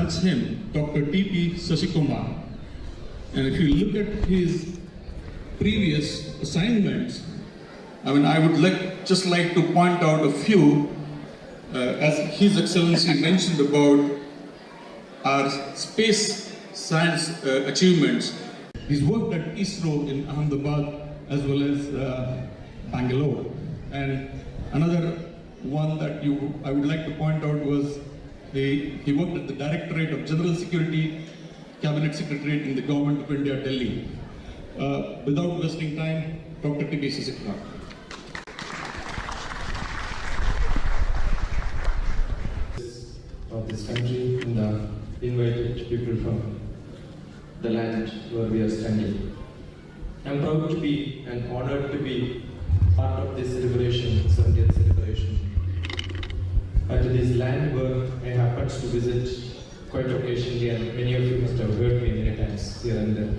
That's him, Dr. T.P. Sasikumar. And if you look at his previous assignments, I would just like to point out a few, as His Excellency mentioned about our space science achievements. He's worked at ISRO in Ahmedabad as well as Bangalore. And another one that I would like to point out was he worked at the Directorate of General Security, Cabinet Secretariat in the Government of India, Delhi. Without wasting time, Dr. T.P. Sasikumar. Of this country and the invited people from the land where we are standing. I am proud to be and honored to be part of this celebration, 70th celebration, at this land where I happened to visit quite occasionally, and many of you must have heard me many times here and there.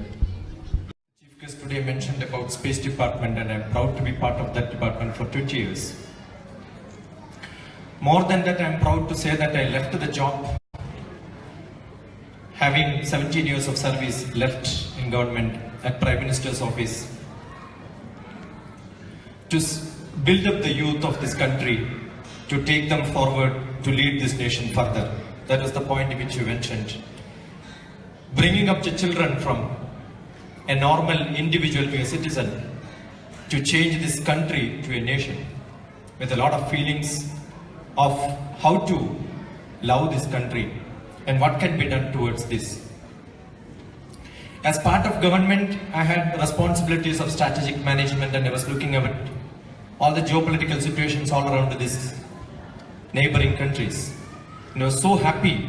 Chief Guest today mentioned about Space Department, and I am proud to be part of that department for 20 years. More than that, I am proud to say that I left the job having 17 years of service left in government at Prime Minister's office to build up the youth of this country, to take them forward, to lead this nation further. That was the point which you mentioned. Bringing up the children from a normal individual to a citizen, to change this country to a nation with a lot of feelings of how to love this country and what can be done towards this. As part of government, I had responsibilities of strategic management, and I was looking at all the geopolitical situations all around these neighboring countries. And I was so happy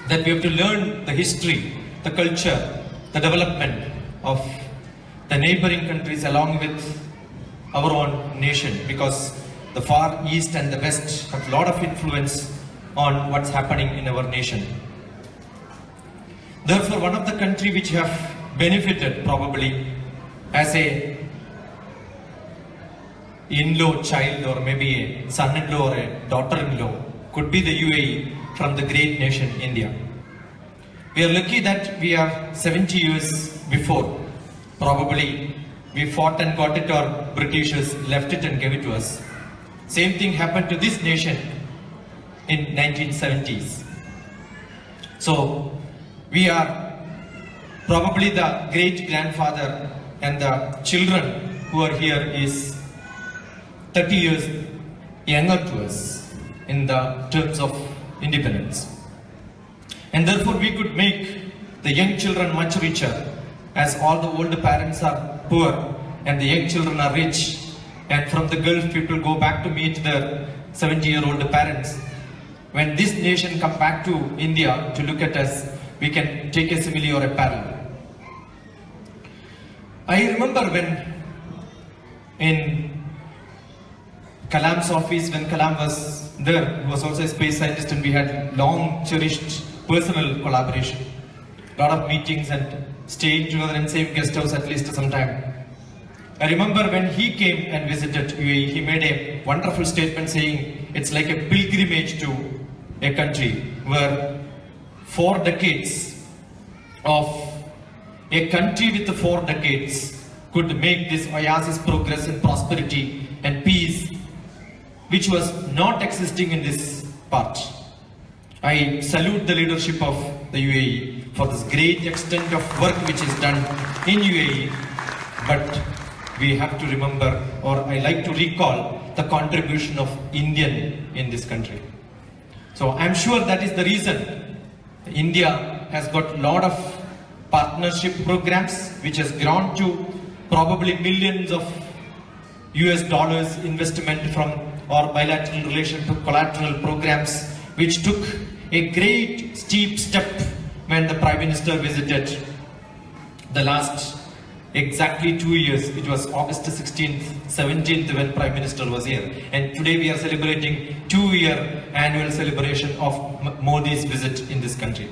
that we have to learn the history, the culture, the development of the neighboring countries along with our own nation, because the far east and the west have a lot of influence on what's happening in our nation. Therefore, one of the countries which have benefited probably as a in-law child, or maybe a son-in-law or a daughter-in-law, could be the UAE from the great nation India. We are lucky that we are 70 years before. Probably we fought and got it, or Britishers left it and gave it to us. Same thing happened to this nation in 1970s. So we are probably the great grandfather, and the children who are here is 30 years younger to us in the terms of independence. And therefore we could make the young children much richer, as all the old parents are poor and the young children are rich. And from the Gulf, people go back to meet their 70-year-old parents. When this nation come back to India to look at us, we can take a simile or a parallel. I remember when in Kalam's office, when Kalam was there, he was also a space scientist, and we had long cherished personal collaboration. A lot of meetings and staying together in the same guest house at least some time. I remember when he came and visited UAE, he made a wonderful statement saying it's like a pilgrimage to a country where 4 decades of a country with the 4 decades could make this oasis progress and prosperity and peace, which was not existing in this part. I salute the leadership of the UAE for this great extent of work which is done in UAE, but we have to remember, or I like to recall, the contribution of Indian in this country. So I'm sure that is the reason India has got a lot of partnership programs which has grown to probably millions of US dollars investment from our bilateral relation to collateral programs, which took a great steep step when the Prime Minister visited the last exactly 2 years. It was August 16th, 17th when Prime Minister was here. And today we are celebrating 2-year annual celebration of Modi's visit in this country.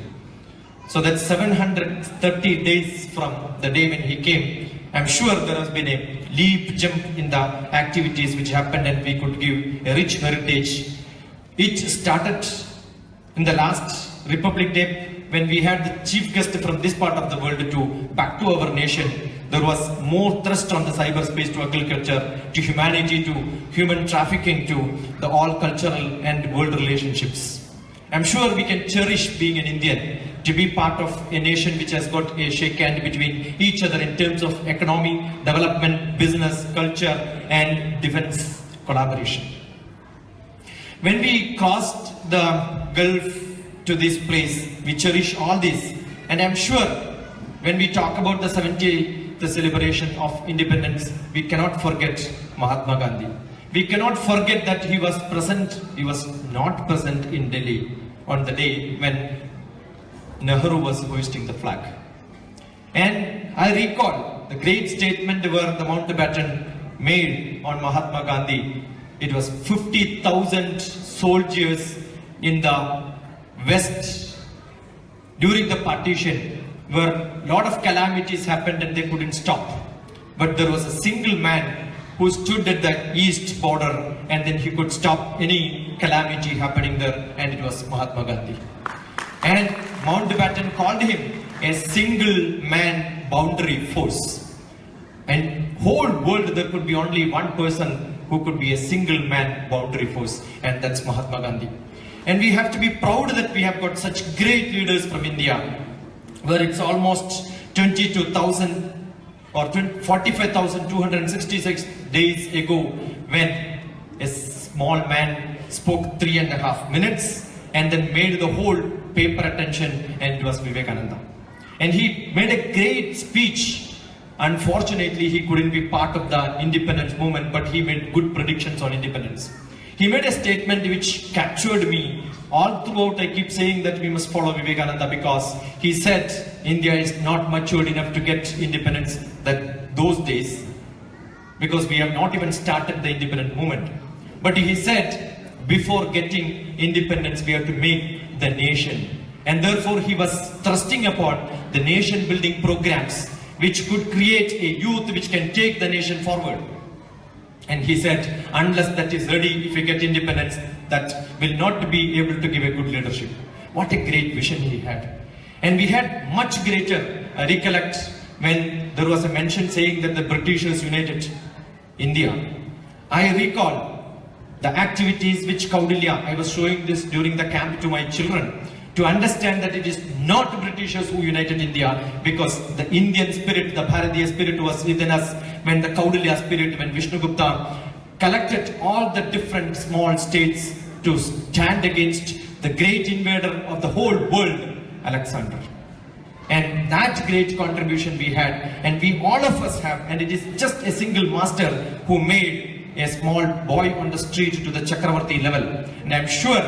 So that's 730 days from the day when he came. I'm sure there has been a leap jump in the activities which happened, and we could give a rich heritage. It started In the last Republic Day, when we had the chief guest from this part of the world to back to our nation, there was more thrust on the cyberspace to agriculture, to humanity, to human trafficking, to the all cultural and world relationships. I'm sure we can cherish being an Indian, to be part of a nation which has got a shake hand between each other in terms of economy, development, business, culture, and defense collaboration. When we crossed the Gulf to this place, we cherish all this. And I'm sure when we talk about the 70th celebration of independence, we cannot forget Mahatma Gandhi. We cannot forget that he was not present in Delhi on the day when Nehru was hoisting the flag. And I recall the great statement where the Mountbatten made on Mahatma Gandhi. It was 50,000 soldiers in the West during the partition, where a lot of calamities happened and they couldn't stop. But there was a single man who stood at the east border, and then he could stop any calamity happening there, and it was Mahatma Gandhi. And Mountbatten called him a single man boundary force. And whole world there could be only one person who could be a single man boundary force, and that's Mahatma Gandhi. And we have to be proud that we have got such great leaders from India, where it's almost 22,000 or 45,266 days ago when a small man spoke 3.5 minutes and then made the whole paper attention, and it was Vivekananda. And he made a great speech. Unfortunately, he couldn't be part of the independence movement, but he made good predictions on independence. He made a statement which captured me. All throughout I keep saying that we must follow Vivekananda, because he said India is not matured enough to get independence those days, because we have not even started the independent movement. But he said before getting independence we have to make the nation. And therefore he was thrusting upon the nation building programs which could create a youth which can take the nation forward. And he said, unless that is ready, if we get independence, that will not be able to give a good leadership. What a great vision he had. And we had much greater, I recollect when there was a mention saying that the Britishers united India. I recall the activities which Kaudilya, I was showing this during the camp to my children, to understand that it is not Britishers who united India, because the Indian spirit, the Bharatiya spirit was within us when the Kaudilya spirit, when Vishnugupta collected all the different small states to stand against the great invader of the whole world, Alexander. And that great contribution we had, and we all of us have, and it is just a single master who made a small boy on the street to the Chakravarti level. And I'm sure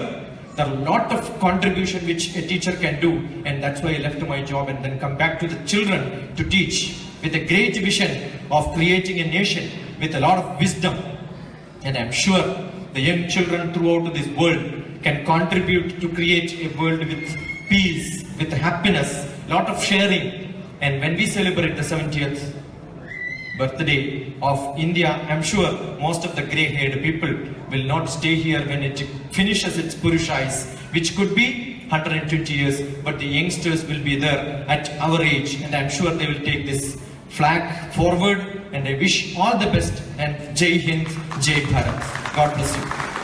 there are a lot of contribution which a teacher can do, and that's why I left my job and then come back to the children to teach with a great vision of creating a nation with a lot of wisdom. And I'm sure the young children throughout this world can contribute to create a world with peace, with happiness, lot of sharing. And when we celebrate the 70th birthday of India, I'm sure most of the grey-haired people will not stay here when it finishes its Purushais, which could be 120 years, but the youngsters will be there at our age, and I'm sure they will take this flag forward, and I wish all the best, and Jai Hind, Jai Bharat. God bless you.